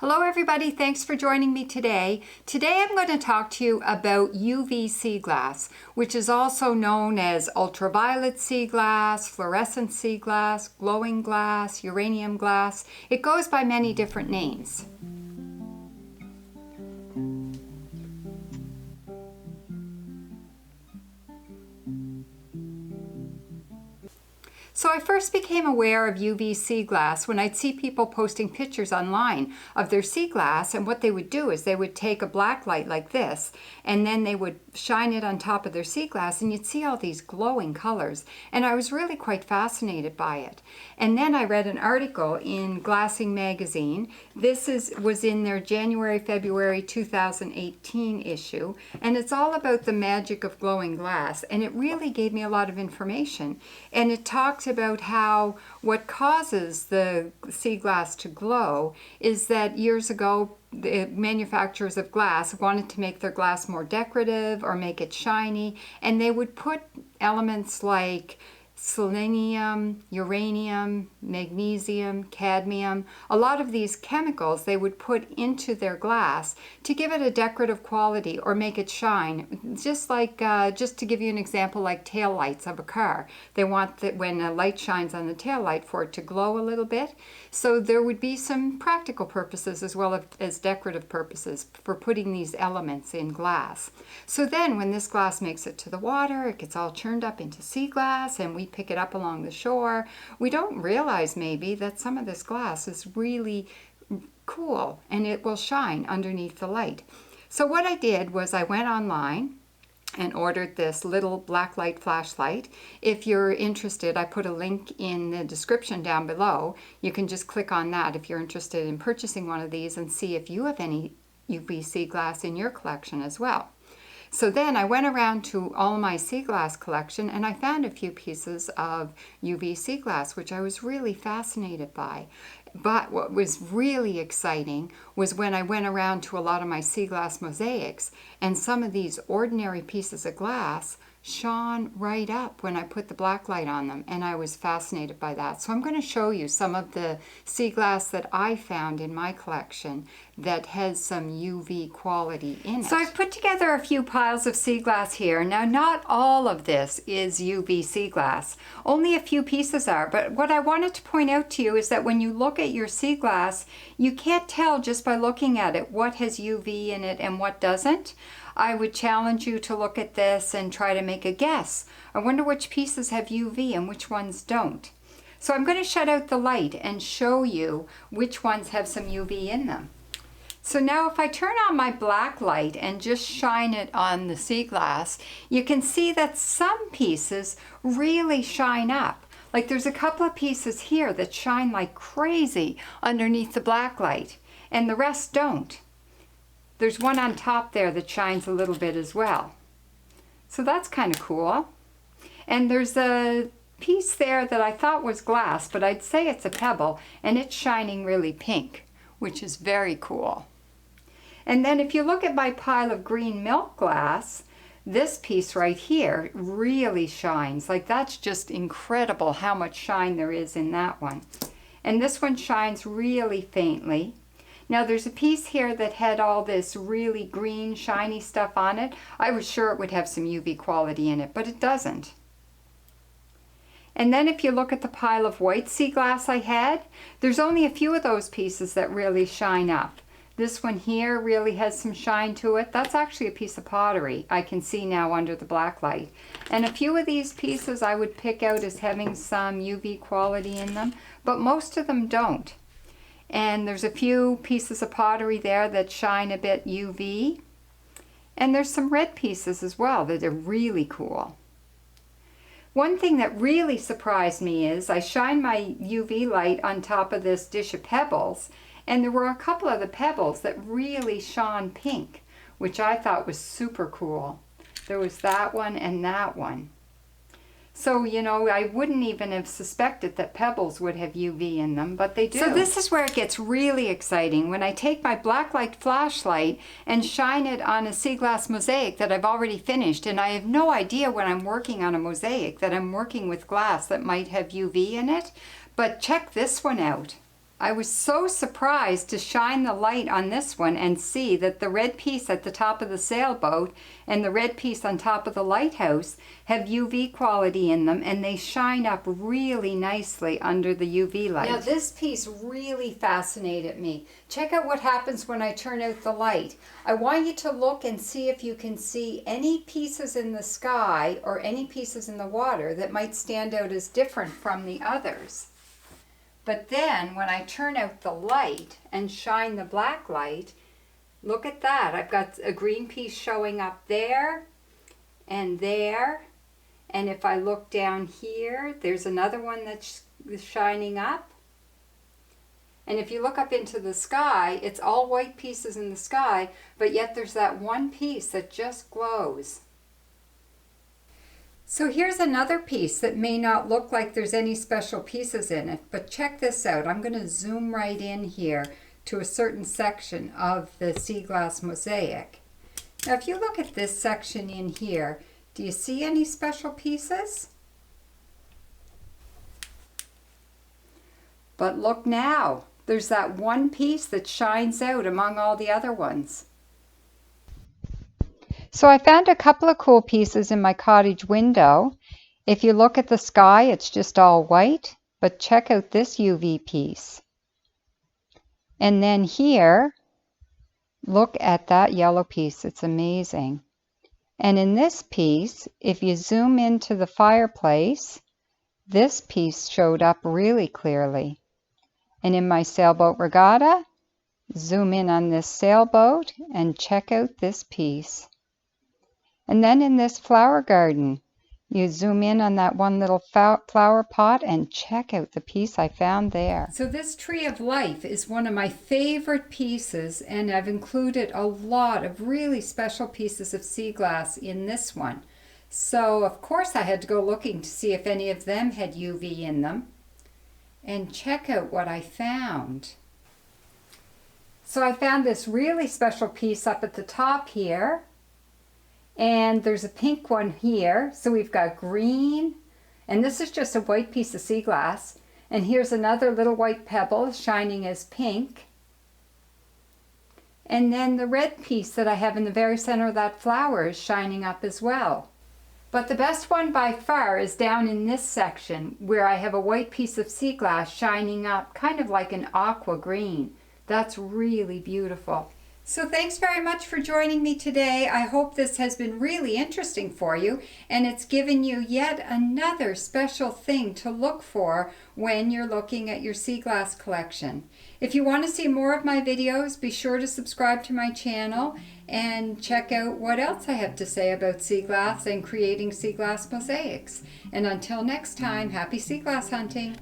Hello everybody, thanks for joining me today. Today I'm going to talk to you about UV sea glass, which is also known as ultraviolet sea glass, fluorescent sea glass, glowing glass, uranium glass. It goes by many different names. So I first became aware of UV sea glass when I'd see people posting pictures online of their sea glass, and what they would do is they would take a black light like this and then they would shine it on top of their sea glass and you'd see all these glowing colors, and I was really quite fascinated by it. And then I read an article in Glassing magazine. This was in their January-February 2018 issue, and it's all about the magic of glowing glass, and it really gave me a lot of information. And it talks about how what causes the sea glass to glow is that years ago the manufacturers of glass wanted to make their glass more decorative or make it shiny, and they would put elements like selenium, uranium, magnesium, cadmium, a lot of these chemicals they would put into their glass to give it a decorative quality or make it shine. Just to give you an example, like tail lights of a car. They want that when a light shines on the tail light for it to glow a little bit. So there would be some practical purposes as well as decorative purposes for putting these elements in glass. So then when this glass makes it to the water, it gets all churned up into sea glass and we pick it up along the shore. We don't realize maybe that some of this glass is really cool and it will shine underneath the light. So what I did was I went online and ordered this little blacklight flashlight. If you're interested, I put a link in the description down below. You can just click on that if you're interested in purchasing one of these and see if you have any UV glass in your collection as well. So then I went around to all my sea glass collection and I found a few pieces of UV sea glass, which I was really fascinated by. But what was really exciting was when I went around to a lot of my sea glass mosaics, and some of these ordinary pieces of glass shone right up when I put the black light on them, and I was fascinated by that. So I'm going to show you some of the sea glass that I found in my collection that has some UV quality in it. So I've put together a few piles of sea glass here. Now, not all of this is UV sea glass. Only a few pieces are, but what I wanted to point out to you is that when you look at your sea glass, you can't tell just by looking at it what has UV in it and what doesn't. I would challenge you to look at this and try to make a guess. I wonder which pieces have UV and which ones don't. So I'm going to shut out the light and show you which ones have some UV in them. So now if I turn on my black light and just shine it on the sea glass, you can see that some pieces really shine up. Like there's a couple of pieces here that shine like crazy underneath the black light, and the rest don't. There's one on top there that shines a little bit as well. So that's kind of cool. And there's a piece there that I thought was glass, but I'd say it's a pebble, and it's shining really pink, which is very cool. And then if you look at my pile of green milk glass, this piece right here really shines. Like that's just incredible how much shine there is in that one. And this one shines really faintly. Now there's a piece here that had all this really green shiny stuff on it. I was sure it would have some UV quality in it, but it doesn't. And then if you look at the pile of white sea glass I had, there's only a few of those pieces that really shine up. This one here really has some shine to it. That's actually a piece of pottery I can see now under the black light. And a few of these pieces I would pick out as having some UV quality in them, but most of them don't. And there's a few pieces of pottery there that shine a bit UV. And there's some red pieces as well that are really cool. One thing that really surprised me is I shined my UV light on top of this dish of pebbles, and there were a couple of the pebbles that really shone pink, which I thought was super cool. There was that one and that one. So, you know, I wouldn't even have suspected that pebbles would have UV in them, but they do. So this is where it gets really exciting. When I take my blacklight flashlight and shine it on a sea glass mosaic that I've already finished, and I have no idea when I'm working on a mosaic that I'm working with glass that might have UV in it, but check this one out. I was so surprised to shine the light on this one and see that the red piece at the top of the sailboat and the red piece on top of the lighthouse have UV quality in them, and they shine up really nicely under the UV light. Now this piece really fascinated me. Check out what happens when I turn out the light. I want you to look and see if you can see any pieces in the sky or any pieces in the water that might stand out as different from the others. But then when I turn out the light and shine the black light, look at that. I've got a green piece showing up there and there. And if I look down here, there's another one that's shining up. And if you look up into the sky, it's all white pieces in the sky, but yet there's that one piece that just glows. So here's another piece that may not look like there's any special pieces in it, but check this out. I'm going to zoom right in here to a certain section of the sea glass mosaic. Now if you look at this section in here, do you see any special pieces? But look now, there's that one piece that shines out among all the other ones. So I found a couple of cool pieces in my cottage window. If you look at the sky, it's just all white, but check out this UV piece. And then here, look at that yellow piece. It's amazing. And in this piece, if you zoom into the fireplace, this piece showed up really clearly. And in my sailboat regatta, zoom in on this sailboat and check out this piece. And then in this flower garden, you zoom in on that one little flower pot and check out the piece I found there. So this tree of life is one of my favorite pieces, and I've included a lot of really special pieces of sea glass in this one. So of course I had to go looking to see if any of them had UV in them. And check out what I found. So I found this really special piece up at the top here. And there's a pink one here. So we've got green, and this is just a white piece of sea glass. And here's another little white pebble shining as pink. And then the red piece that I have in the very center of that flower is shining up as well. But the best one by far is down in this section where I have a white piece of sea glass shining up kind of like an aqua green. That's really beautiful. So thanks very much for joining me today. I hope this has been really interesting for you, and it's given you yet another special thing to look for when you're looking at your sea glass collection. If you want to see more of my videos, be sure to subscribe to my channel and check out what else I have to say about sea glass and creating sea glass mosaics. And until next time, happy sea glass hunting!